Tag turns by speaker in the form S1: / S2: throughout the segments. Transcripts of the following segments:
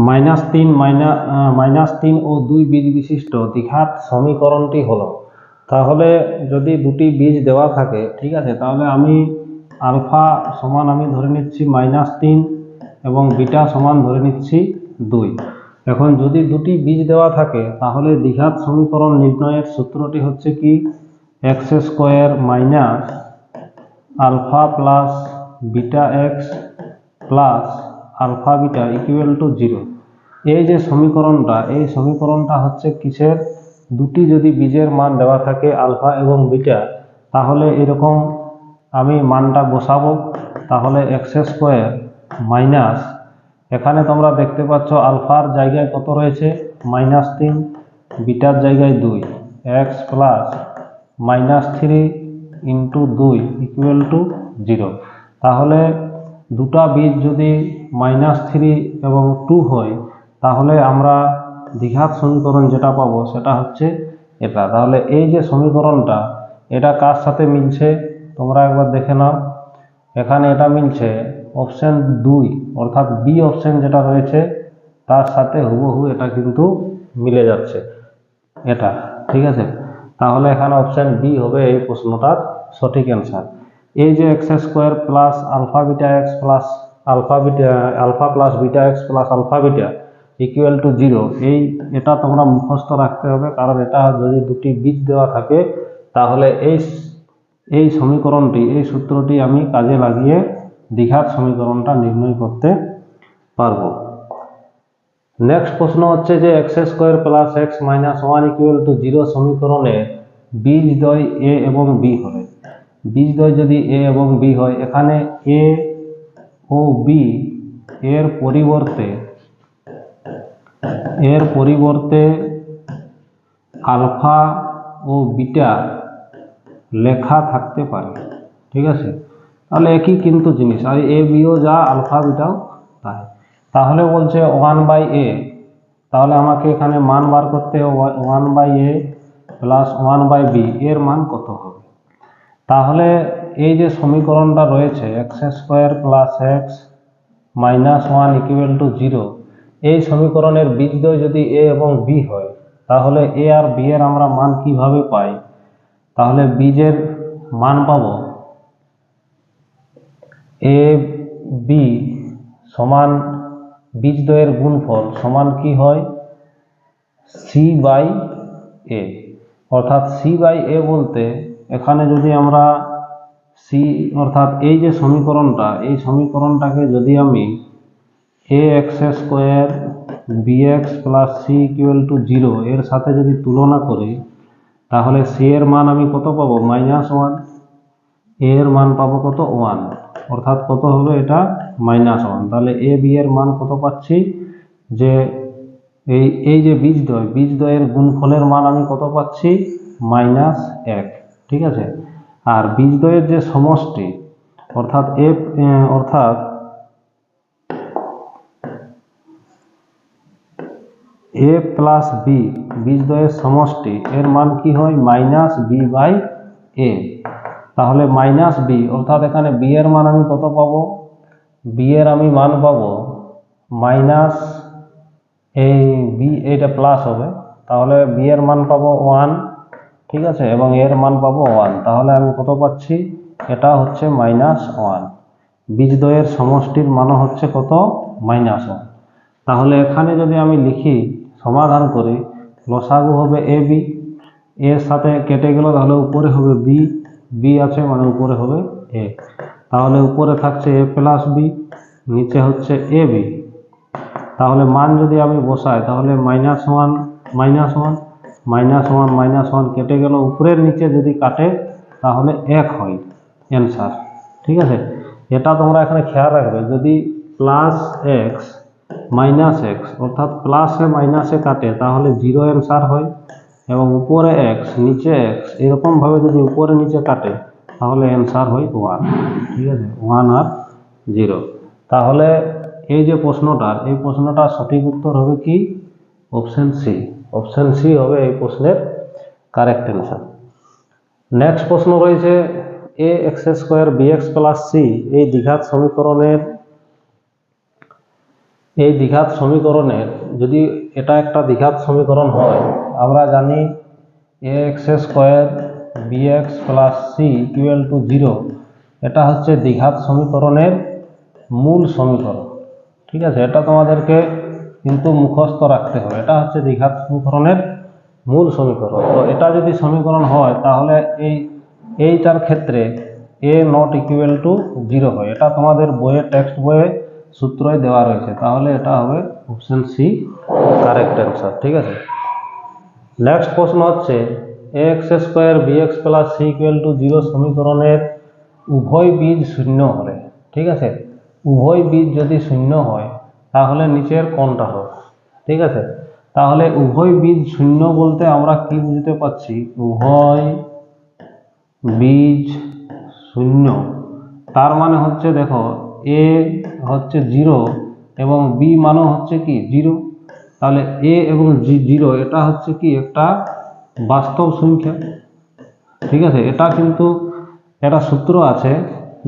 S1: -3 -3 ও 2 বীজ বিশিষ্ট দ্বিঘাত সমীকরণটি হলো। তাহলে যদি দুটি বীজ দেওয়া থাকে, ঠিক আছে, তাহলে আমি আলফা সমান আমি ধরে নিচ্ছি -3 এবং বিটা সমান ধরে নিচ্ছি 2। এখন যদি দুটি বীজ দেওয়া থাকে তাহলে দ্বিঘাত সমীকরণ নির্ণয়ের সূত্রটি হচ্ছে কি, x² minus alpha plus beta X plus alpha beta equal to 0। এই যে সমীকরণটা, এই সমীকরণটা হচ্ছে কিসের, দুটি যদি বীজের মান দেওয়া থাকে আলফা এবং বিটা, তাহলে এরকম আমি মানটা বসাবো। তাহলে x² মাইনাস, এখানে তোমরা দেখতে পাচ্ছ আলফার জায়গায় কত রয়েছে -3, বিটার জায়গায় 2, x plus -3 into 2 equal to 0। তাহলে দুটা বীজ যদি -3 এবং 2 হয়, তাহলে আমরা দ্বিঘাত সমীকরণ যেটা পাবো সেটা হচ্ছে এটা। তাহলে এই যে সমীকরণটা, এটা কার সাথে মিলছে তোমরা একবার দেখে নাও। এখানে এটা মিলছে অপশন 2 অর্থাৎ বি অপশন যেটা রয়েছে তার সাথে হুবহু এটা কিন্তু মিলে যাচ্ছে এটা, ঠিক আছে। তাহলে এখানে অপশন বি হবে এই প্রশ্নটার সঠিক অ্যান্সার। এই যে x² plus alpha beta X plus alpha plus beta X plus alpha beta equal to 0, এটা তোমরা মুখস্থ রাখতে হবে, কারণ এটা যদি দুটি বীজ দেওয়া থাকে তাহলে এই সমীকরণটি, এই সূত্রটি আমি কাজে লাগিয়ে দ্বিঘাত সমীকরণটা নির্ণয় করতে পারবো। নেক্সট প্রশ্ন হচ্ছে যে x² plus x minus 1 equal to 0 সমীকরণে বীজদ্বয় এ এবং বি হলে, বীজদ্বয় যদি এ এবং বি হয়, এখানে এ ও বি এর পরিবর্তে আলফা ও বিটা লেখা থাকতে পারে, ঠিক আছে। তাহলে একই কিন্তু জিনিস, আর এ বিও যা আলফা বিটাও তাই। তাহলে বলছে 1/a, তাহলে আমাকে এখানে মান বার করতে হবে 1/a প্লাস 1/b এর মান কত হবে। তাহলে এই যে সমীকরণটা রয়েছে x² plus x minus 1 equal to 0, এই সমীকরণের বীজদ্বয় যদি এ এবং বি হয়, তাহলে এ আর বি এর আমরা মান কিভাবে পাই। তাহলে বীজের মান পাবো এ বি সমান বীজদ্বয়ের গুণফল সমান কি হয় c/a, অর্থাৎ c/a বলতে এখানে যদি আমরা সি অর্থাৎ এই যে সমীকরণটা, এই সমীকরণটাকে যদি আমি ax² bx plus C equal to 0 এর সাথে যদি তুলনা করি, তাহলে সি এর মান আমি কত পাবো -1, এ এর মান পাবো কত 1, অর্থাৎ কত হবে এটা -1। তাহলে এ বি এর মান কত পাচ্ছি, যে এই যে বীজদ্বয়ের গুণফলের মান আমি কত পাচ্ছি -1, ঠিক আছে। আর বীজদ্বয়ের যে সমষ্টি অর্থাৎ এ প্লাস বি বীজদ্বয়ের সমষ্টি এর মান কি হয় -b/a। তাহলে -b অর্থাৎ এখানে বি এর মান আমি কত পাবো, বি এর আমি মান পাবো এইটা প্লাস হবে, তাহলে বি এর মান পাবো 1, ঠিক আছে, এবং এর মান পাবো 1। তাহলে আমি কত পাচ্ছি, এটা হচ্ছে -1, বীজদ্বয়ের সমষ্টির মান হচ্ছে কত -1। তাহলে এখানে যদি আমি লিখি সমাধান করি, লসাগু হবে এ বি, এর সাথে কেটে গেল, তাহলে উপরে হবে বি, বি আছে মানে উপরে হবে এ। তাহলে উপরে থাকছে এ প্লাস বি, নিচে হচ্ছে এ বি। তাহলে মান যদি আমি বসাই, তাহলে -1 কেটে গেল, উপরের নিচে যদি কাটে তাহলে 1 হয় অ্যান্সার, ঠিক আছে। এটা তোমরা এখানে খেয়াল রাখবে, যদি +x -x অর্থাৎ প্লাসে মাইনাসে কাটে তাহলে 0 অ্যান্সার হয়, এবং উপরে x নিচে x এরকম ভাবে যদি উপরে নিচে কাটে তাহলে অ্যান্সার হয় 1, ঠিক আছে, 1 আর 0। তাহলে এই যে প্রশ্নটার সঠিক উত্তর হবে কি, অপশন সি হবে এই প্রশ্নের কারেক্ট অ্যান্সার। নেক্সট প্রশ্ন রয়েছে ax² bx প্লাস সি এই দ্বিঘাত সমীকরণের এই দ্বিঘাত সমীকরণের যদি এটা একটা দ্বিঘাত সমীকরণ হয়, আমরা জানি ax square bx plus C equal to 0, এটা হচ্ছে দ্বিঘাত সমীকরণের মূল সমীকরণ। ঠিক আছে, এটা তোমাদেরকে কিন্তু মুখস্থ রাখতে হবে। এটা হচ্ছে দ্বিঘাত সমীকরণের মূল সমীকরণ। তো এটা যদি সমীকরণ হয় তাহলে এইটার ক্ষেত্রে a নট ইকুয়াল টু 0 হয়। এটা তোমাদের বইয়ে টেক্সট বইয়ে সূত্রই দেওয়া রয়েছে। তাহলে এটা হবে অপশন সি কারেক্ট অ্যান্সার। ঠিক আছে, নেক্সট প্রশ্ন হচ্ছে ax square bx plus C equal to 0 সমীকরণের উভয় বীজ শূন্য হলে, ঠিক আছে, উভয় বীজ যদি শূন্য হয় তাহলে নিচের কোনটা হবে? ঠিক আছে, তাহলে উভয় বীজ শূন্য বলতে আমরা কি বুঝতে পারছি? উভয় বীজ শূন্য তার মানে হচ্ছে দেখো এ হচ্ছে 0 এবং বি মানও হচ্ছে কি 0। তাহলে এ এবং 0 এটা হচ্ছে কি একটা বাস্তব সংখ্যা। ঠিক আছে, এটা কিন্তু একটা সূত্র আছে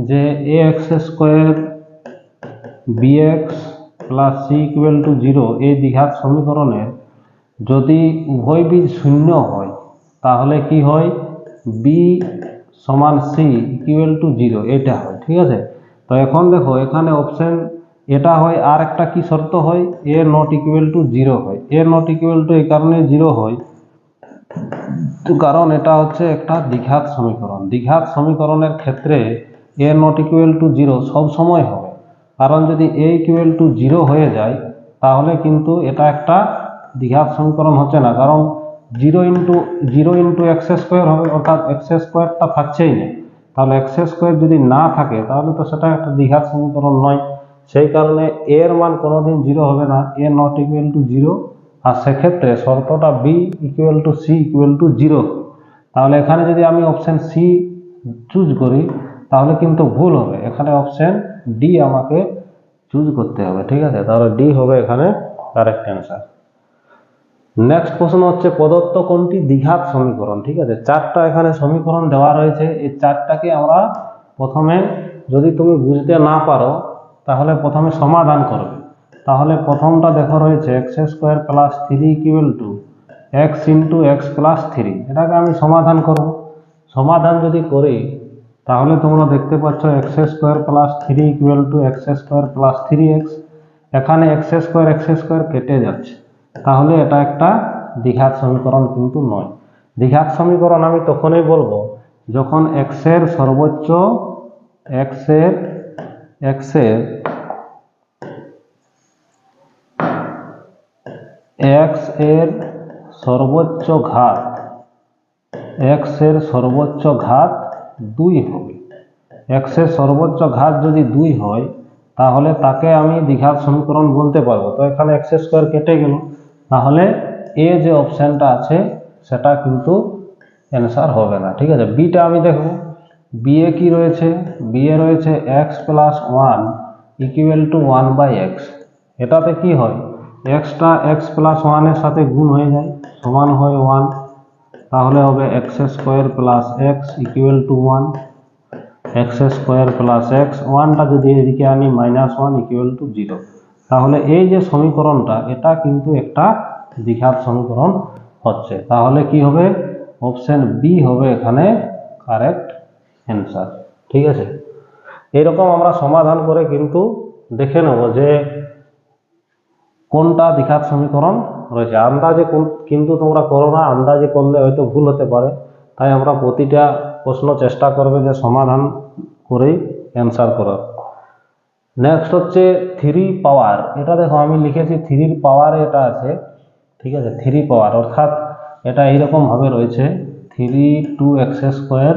S1: যে ax square bx plus C equal to 0 এই দ্বিঘাত সমীকরণের যদি উভয় বীজ শূন্য হয় তাহলে কি হয়? বি সমান সি ইকুয়াল টু 0 এটা হয়। ঠিক আছে, তো এখন দেখো এখানে অপশন এটা হয়, আর একটা কি শর্ত হয়? এ নট ইকুয়াল টু 0 হয়। এ নট ইকুয়াল টু এই কারণে 0 হয় কারণ এটা হচ্ছে একটা দ্বিঘাত সমীকরণ। দ্বিঘাত সমীকরণের ক্ষেত্রে এ নট ইকুয়াল টু 0 সব সময় হবে, কারণ যদি এ ইকুয়াল টু 0 হয়ে যায় তাহলে কিন্তু এটা একটা দ্বিঘাত সমীকরণ হচ্ছে না, কারণ 0 ইন্টু এক্স স্কোয়ার হবে, অর্থাৎ এক্স স্কোয়ারটা থাকছেই না। তাহলে এক্স স্কোয়ার যদি না থাকে তাহলে তো সেটা একটা দ্বিঘাত সমীকরণ নয়। সেই কারণে এর মান কোনোদিন 0 হবে না, এ নট ইকুয়াল টু 0। আর সেক্ষেত্রে শর্তটা B equal to C equal to 0। তাহলে এখানে যদি আমি অপশন সি চুজ করি তাহলে কিন্তু ভুল হবে, এখানে অপশন ডি আমাকে চুজ করতে হবে। ঠিক আছে, তাহলে ডি হবে এখানে কারেক্ট অ্যান্সার। নেক্সট প্রশ্ন হচ্ছে প্রদত্ত কোনটি দ্বিঘাত সমীকরণ? ঠিক আছে, চারটা এখানে সমীকরণ দেওয়া রয়েছে। এই চারটাকে আমরা প্রথমে, যদি তুমি বুঝতে না পারো তাহলে প্রথমে সমাধান করবে। তাহলে প্রথমটা দেখো রয়েছে x square plus 3 equal to x into x plus 3। এটাকে আমি সমাধান করব। সমাধান যদি করি তাহলে তোমরা দেখতে পাচ্ছ x square plus 3 equal to x square plus 3x। এখানে এক্স স্কোয়ার কেটে যাচ্ছে, তাহলে এটা একটা দ্বিঘাত সমীকরণ কিন্তু নয়। দ্বিঘাত সমীকরণ আমি তখনই বলবো যখন এক্স এর সর্বোচ্চ এক্স এর সর্বোচ্চ ঘাত 2 হবে। এক্স এর সর্বোচ্চ ঘাত যদি 2 হয় তাহলে তাকে আমি দ্বিঘাত সমীকরণ বলতে পারবো। তো এখানে এক্স স্কোয়ার কেটে গেল, তাহলে এ যে অপশনটা আছে সেটা কিন্তু অ্যান্সার হবে না। ঠিক আছে, বিটা আমি দেখব। বি এ কি রয়েছে? বি এ রয়েছে x plus 1 equal to 1/x। এটাতে কি হয়? এক্সটা এক্স প্লাস 1 এর সাথে গুণ হয়ে যায়, সমান হয় 1। তাহলে হবে X square plus X equal to 1। X square plus X, 1টা যদি এদিকে আনি -1 ইকুয়াল টু 0। তাহলে এই যে সমীকরণটা এটা কিন্তু একটা দ্বিঘাত সমীকরণ হচ্ছে। তাহলে কি হবে? অপশন বি হবে এখানে কারেক্ট অ্যান্সার। ঠিক আছে, এরকম আমরা সমাধান করে কিন্তু দেখে নেব যে কোনটা দ্বিঘাত সমীকরণ রয়েছে। আন্দাজে কিন্তু তোমরা করো না, আন্দাজে করলে হয়তো ভুল হতে পারে। তাই আমরা প্রতিটা প্রশ্ন চেষ্টা করবে যে সমাধান করেই অ্যান্সার করার। নেক্সট হচ্ছে 3 পাওয়ার। এটা দেখো আমি লিখেছি 3 পাওয়ার এটা আছে। ঠিক আছে, 3 পাওয়ার অর্থাৎ এটা এইরকম ভাবে রয়েছে 3 2x²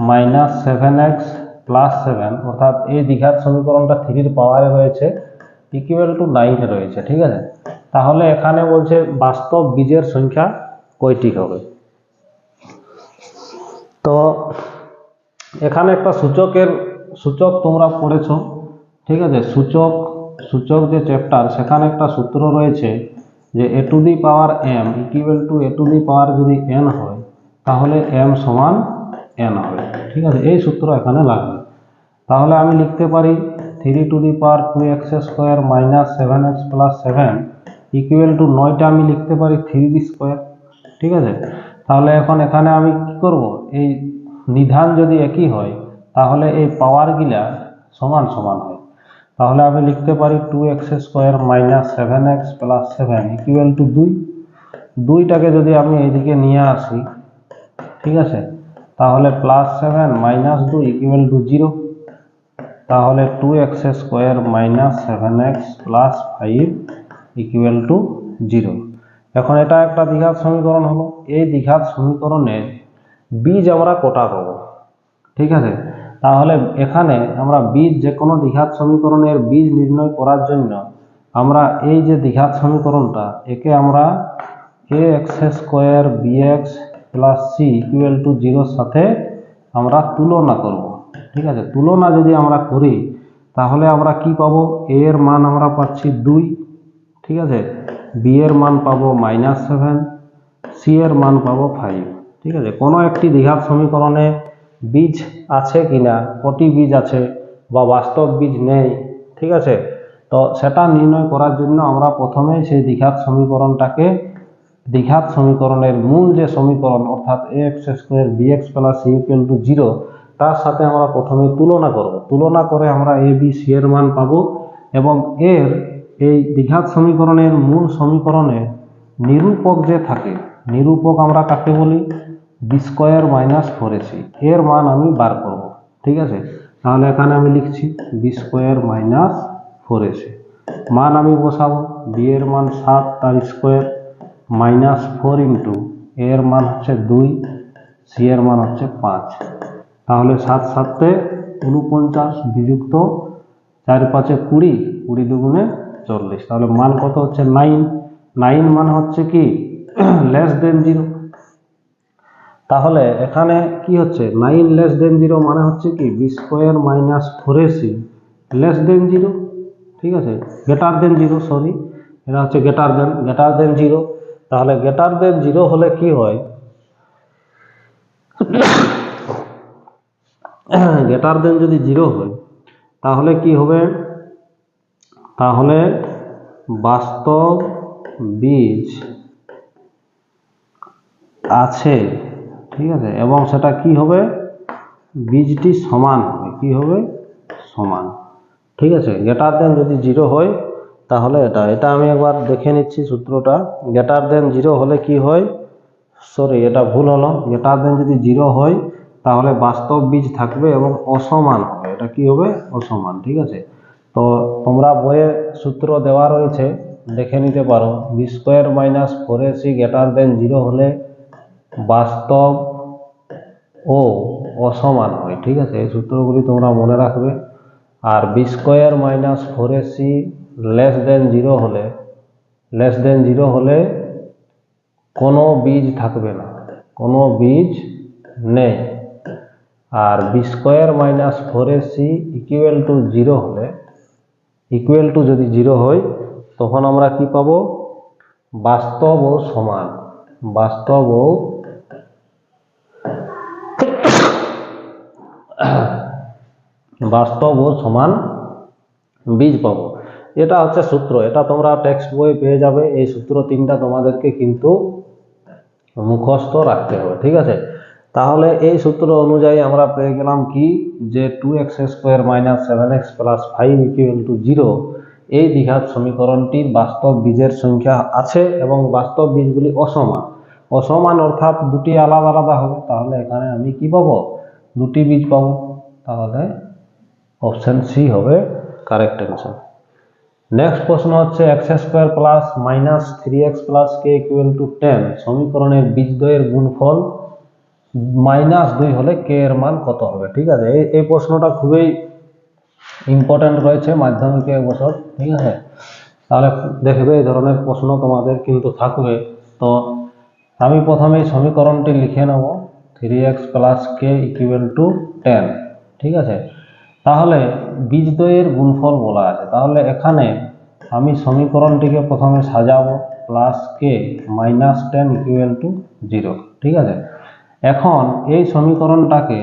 S1: মাইনাস 7x প্লাস 7, অর্থাৎ এই দ্বিঘাত সমীকরণটা 3 পাওয়ারে রয়েছে, ইকুয়াল টু 9 রয়েছে। ঠিক আছে, তাহলে এখানে বলছে বাস্তব বীজের সংখ্যা কয়টি হবে। তো এখানে একটা সূচক তোমরা পড়েছো। ঠিক আছে, সূচক যে চ্যাপ্টার, সেখানে একটা সূত্র রয়েছে যে a to the power m equal to a to the power যদি n হয় তাহলে m সমান n হবে। ঠিক আছে, এই সূত্র এখানে লাগবে। তাহলে আমি লিখতে পারি 3^2 minus 7x plus 7 equal to 9টা আমি লিখতে পারি 3d²। ঠিক আছে, তাহলে এখন এখানে আমি কি করব, এই নিধান যদি একই হয় তাহলে এই পাওয়ারগুলা সমান সমান হয়। তাহলে আমি লিখতে পারি 2x² minus 7x plus 7 equal two 2। 2টাকে যদি আমি এইদিকে নিয়ে আসি, ঠিক আছে, তাহলে প্লাস 7 মাইনাস 2 ইকুয়াল টু 0। তাহলে 2x² minus 7x plus 5 equal to 0। এখন এটা একটা দ্বিঘাত সমীকরণ হলো। এই দ্বিঘাত সমীকরণের বীজ আমরা কোটা পাবো। ঠিক আছে, তাহলে এখানে আমরা বীজ যে কোনো দ্বিঘাত সমীকরণের বীজ নির্ণয় করার জন্য আমরা এই যে দ্বিঘাত সমীকরণটা, একে আমরা ax² bx plus c equal to 0 সাথে আমরা তুলনা করব। ঠিক আছে, তুলনা যদি আমরা করি তাহলে আমরা কি পাবো, a এর মান আমরা পাচ্ছি 2, ঠিক আছে, b এর মান পাবো -7, c এর মান পাবো 5। ঠিক আছে, কোনো একটি দ্বিঘাত সমীকরণে বীজ আছে কিনা, কটি বীজ আছে বা বাস্তব বীজ নেই, ঠিক আছে, তো সেটা নির্ণয় করার জন্য আমরা প্রথমেই সেই দ্বিঘাত সমীকরণটাকে দ্বিঘাত সমীকরণের মূল যে সমীকরণ অর্থাৎ ax² bx plus c equal to 0 তার সাথে আমরা প্রথমে তুলনা করব। তুলনা করে আমরা a b c এর মান পাবো এবং এর এই দ্বিঘাত সমীকরণের মূল সমীকরণের নিরূপক যে থাকে, নিরূপক আমরা কাকে বলি, b² মাইনাস 4ac, এর মান আমি বার করব। ঠিক আছে, তাহলে এখানে আমি লিখছি b² মাইনাস 4ac, মান আমি বসাবো, b এর মান 7 তার স্কোয়ার মাইনাস 4 ইন্টু এর মান হচ্ছে 2, সি এর মান হচ্ছে 5। তাহলে 7 7 49 বিযুক্ত 4 5 20, 20 দুগুণে 40, তাহলে মান কত হচ্ছে 9। 9 মান হচ্ছে কি লেস দেন 0। তাহলে এখানে কি হচ্ছে 9 লেস দেন 0 মানে হচ্ছে কি b² minus 4ac less than 0। ঠিক আছে, গ্রেটার দেন 0, সরি, এটা হচ্ছে গ্রেটার দেন 0। তাহলে গ্রেটার দেন 0 হলে কি হয়, গ্রেটার দেন যদি 0 হয় তাহলে কি হবে, তাহলে বাস্তব বীজ আছে। ঠিক আছে, এবং সেটা কি হবে, বীজটি সমান হবে, কি হবে, সমান। ঠিক আছে, গ্রেটার দেন যদি 0 হয় তাহলে এটা আমি একবার দেখে নিচ্ছি সূত্রটা। গ্রেটার দেন 0 হলে কি হয়, সরি এটা ভুল হলো, গ্রেটার দেন যদি 0 হয় তাহলে বাস্তব বীজ থাকবে এবং অসমান হবে, এটা কি হবে, অসমান। ঠিক আছে, তো তোমরা বইয়ে সূত্র দেওয়া রয়েছে, দেখে নিতে পারো, b² minus 4ac greater than 0 হলে বাস্তব ও অসমান হয়। ঠিক আছে, এই সূত্রগুলি তোমরা মনে রাখবে। আর b² minus 4ac less than 0 হলে কোনো বীজ থাকবে না, কোনো বীজ নেই। আর b² minus 4ac equal to 0 হলে, ইকুয়াল টু যদি 0 হয় তখন আমরা কি পাবো, বাস্তব ও সমান, বাস্তব ও সমান বীজ পাবো। এটা হচ্ছে সূত্র, এটা তোমরা টেক্সট বই পেয়ে যাবে। এই সূত্র 3টা তোমাদেরকে কিন্তু মুখস্থ রাখতে হবে। ঠিক আছে, তাহলে এই সূত্র অনুযায়ী আমরা পেয়ে গেলাম কি, যে 2x² minus 7x plus 5 equal to 0 এই দ্বিঘাত সমীকরণটির বাস্তব বীজের সংখ্যা আছে এবং বাস্তব বীজগুলি অসমান। অসমান অর্থাৎ দুটি আলাদা আলাদা হবে, তাহলে এখানে আমি কি পাবো, দুটি বীজ পাবো। তাহলে অপশন সি হবে কারেক্ট অ্যান্সার। নেক্সট প্রশ্ন হচ্ছে x² plus minus 3x plus k equal to 10 সমীকরণের বীজদ্বয়ের গুণফল -2 হলে k এর মান কত হবে। ঠিক আছে, এই প্রশ্নটা খুবই ইম্পর্টেন্ট রয়েছে মাধ্যমিকে এবছর। ঠিক আছে, তাহলে দেখবে এই ধরনের প্রশ্ন তোমাদের কিন্তু থাকবে। তো আমি প্রথমেই সমীকরণটি লিখে নেব, 3x plus k equal to 10। ঠিক আছে, তাহলে বীজদ্বয়ের গুণফল বলা আছে, তাহলে এখানে আমি সমীকরণটিকে প্রথমে সাজাবো, plus k minus 10 equal to 0। ঠিক আছে, এখন এই সমীকরণটাকে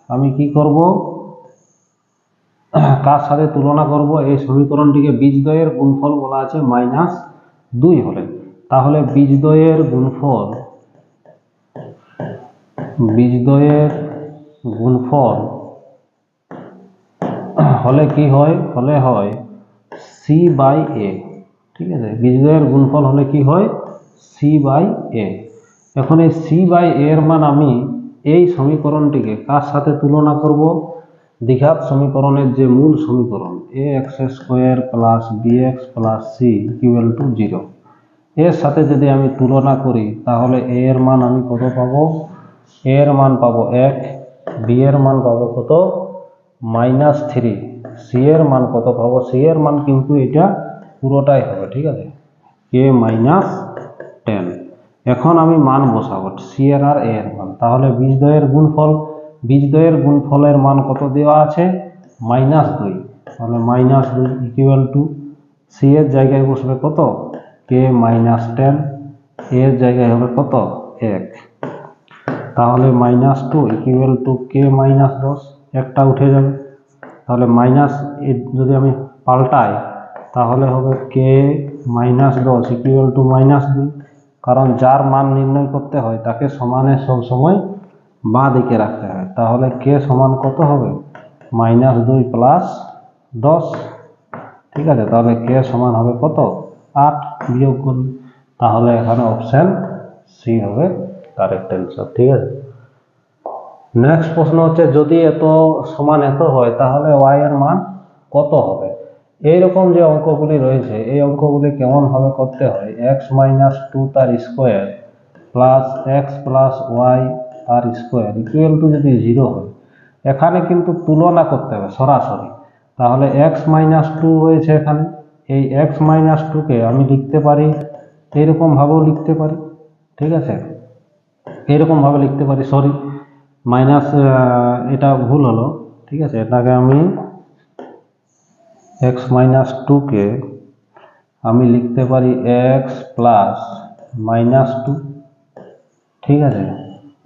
S1: আমি কি করব, কার সাথে তুলনা করব, এই সমীকরণটিকে বীজদ্বয়ের গুণফল বলা আছে -2 হলে। তাহলে বীজদ্বয়ের গুণফল হলে কি হয়, হলে হয় c/a। ঠিক আছে, বীজদ্বয়ের গুণফল হলে কি হয় c/a। এখন এই c/a এর মান আমি এই সমীকরণটিকে কার সাথে তুলনা করব, দ্বিঘাত সমীকরণের যে মূল সমীকরণ ax² + bx + c = 0, এর সাথে যদি আমি তুলনা করি তাহলে a এর মান আমি কত পাবো, a এর মান পাবো 1, b এর মান পাবো কত -3, c এর মান কত পাবো, c এর মান কিন্তু এটা পুরোটাই হবে, ঠিক আছে, k - 10। এখন আমি মান বসাবো c এর আর a এর মান। তাহলে বীজদ্বয়ের গুণফলের মান কত দেওয়া আছে, -2। তাহলে -2 c এর জায়গায় বসবে কত, k - 10, a এর জায়গায় হবে কত 1। তাহলে -2 = k - 10, একটা উঠে যাবে। তাহলে মাইনাস যদি আমি পাল্টাই তাহলে হবে k - 10 = -2, কারণ যার মান নির্ণয় করতে হয় তাকে সমানে সবসময় বাঁ দিকে রাখতে হয়। তাহলে k সমান কত হবে, -2 + 10। ঠিক আছে, তাহলে k সমান হবে কত 8 বিয়োগ করলে। তাহলে এখানে অপশন সি হবে কারেক্ট অ্যান্সার। ঠিক আছে, নেক্সট প্রশ্ন হচ্ছে যদি এত সমান এত হয় তাহলে y এর মান কত হবে। এইরকম যে অঙ্কগুলি রয়েছে এই অঙ্কগুলি কেমন ভাবে করতে হয়, x - 2 তার square plus x plus y তার স্কোয়ার = যদি 0 হয়, এখানে কিন্তু তুলনা করতে হবে সরাসরি। তাহলে x - 2 হয়েছে এখানে, এই x - 2 কে আমি লিখতে পারি এইরকম ভাবেও লিখতে পারি। ঠিক আছে, এইরকম ভাবে লিখতে পারি, সরি মাইনাস, এটা ভুল হলো। ঠিক আছে, এটাকে আমি x - 2 কে আমি লিখতে পারি x প্লাস -2, ঠিক আছে,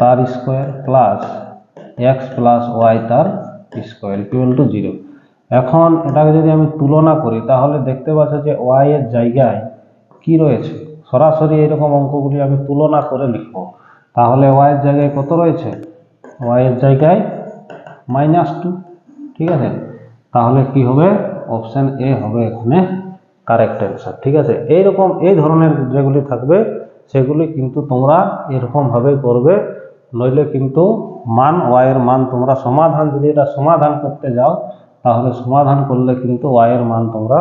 S1: তার square plus x plus y তার স্কোয়ার = 0। এখন এটাকে যদি আমি তুলনা করি তাহলে দেখতে পাচ্ছ যে y এর জায়গায় কি রয়েছে, সরাসরি এরকম অঙ্কগুলি আমি তুলনা করে লিখব। তাহলে y এর জায়গায় কত রয়েছে, y এর জায়গায় -2। ঠিক আছে, তাহলে কি হবে, অপশন এ হবে এখানে কারেক্ট অ্যান্সার। ঠিক আছে, এইরকম এই ধরনের যেগুলি থাকবে সেগুলি কিন্তু তোমরা এরকম ভাবে করবে, নইলে কিন্তু y এর মান তোমরা সমাধান, যদি এটা সমাধান করতে যাও তাহলে সমাধান করলে কিন্তু y এর মান তোমরা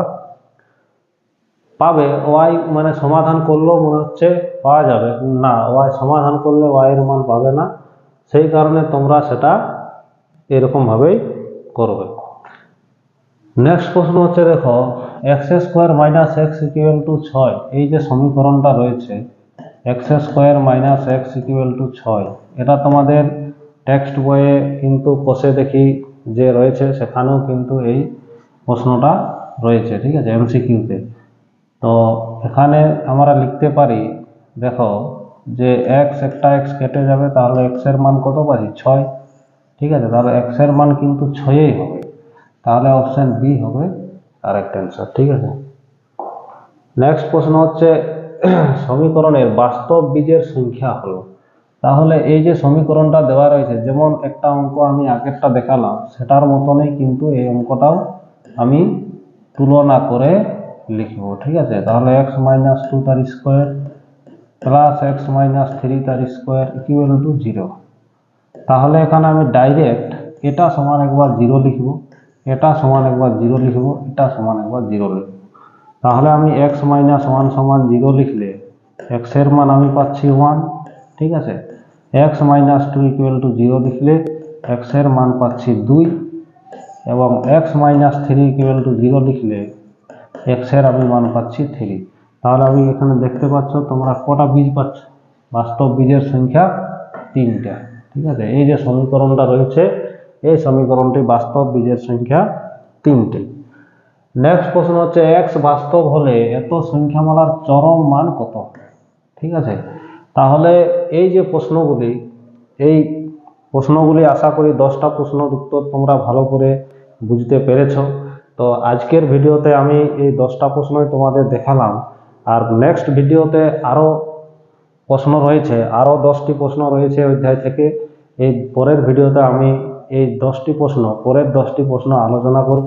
S1: পাবে, y মানে সমাধান করলেও মনে হচ্ছে পাওয়া যাবে না, y সমাধান করলে y এর মান পাবে না, সেই কারণে তোমরা সেটা এরকম ভাবেই করবে। নেক্সট প্রশ্ন হচ্ছে দেখো, x² - x = 6, এই যে সমীকরণটা রয়েছে x² - x = 6, এটা তোমাদের টেক্সট বইয়ে কিন্তু কষে দেখি যে রয়েছে, সেখানেও কিন্তু এই প্রশ্নটা রয়েছে। ঠিক আছে, MCQতে। তো এখানে আমরা লিখতে পারি, দেখো যে একটা x কেটে যাবে, তাহলে x এর মান কত পাচ্ছি 6। ঠিক আছে, তাহলে x এর মান কিন্তু 6ই হবে, তাহলে অপশন বি হবে কারেক্ট অ্যান্সার। ঠিক আছে, নেক্সট প্রশ্ন হচ্ছে সমীকরণের বাস্তব বীজের সংখ্যা হলো। তাহলে এই যে সমীকরণটা দেওয়া রয়েছে, যেমন একটা অঙ্ক আমি আগেরটা দেখালাম সেটার মতনই কিন্তু এই অঙ্কটাও আমি তুলনা করে লিখব। ঠিক আছে, তাহলে x - 2 তার স্কোয়ার প্লাস x - 3 তার স্কোয়ার = 0। তাহলে এখানে আমি ডাইরেক্ট এটা সমান একবার 0 লিখব, এটা সমান একবার 0 লিখব, এটা সমান একবার 0 লিখব। তাহলে আমি x - 1 = 0 লিখলে x এর মান আমি পাচ্ছি 1। ঠিক আছে, x - 2 = 0 লিখলে x এর মান পাচ্ছি 2, এবং x - 3 = 0 লিখলে x এর আমি মান পাচ্ছি 3। তাহলে আমি এখানে দেখতে পাচ্ছ তোমরা কটা বীজ পাচ্ছ, বাস্তব বীজের সংখ্যা 3টা। ঠিক আছে, এই যে সমীকরণটা রয়েছে এই সমীকরণটি বাস্তব বীজের সংখ্যা 3টি। নেক্সট প্রশ্ন হচ্ছে x বাস্তব হলে এত সংখ্যামালার চরম মান কত। ঠিক আছে, তাহলে এই যে প্রশ্নগুলি, এই প্রশ্নগুলি আশা করি 10টা প্রশ্নের উত্তর তোমরা ভালো করে বুঝতে পেরেছো। তো আজকের ভিডিওতে আমি এই 10টা প্রশ্নই তোমাদের দেখালাম, আর নেক্সট ভিডিওতে আরও প্রশ্ন রয়েছে, আরও 10টি প্রশ্ন রয়েছে অধ্যায় থেকে। এই পরের ভিডিওতে আমি এই 10টি প্রশ্ন, পরের 10টি প্রশ্ন আলোচনা করব।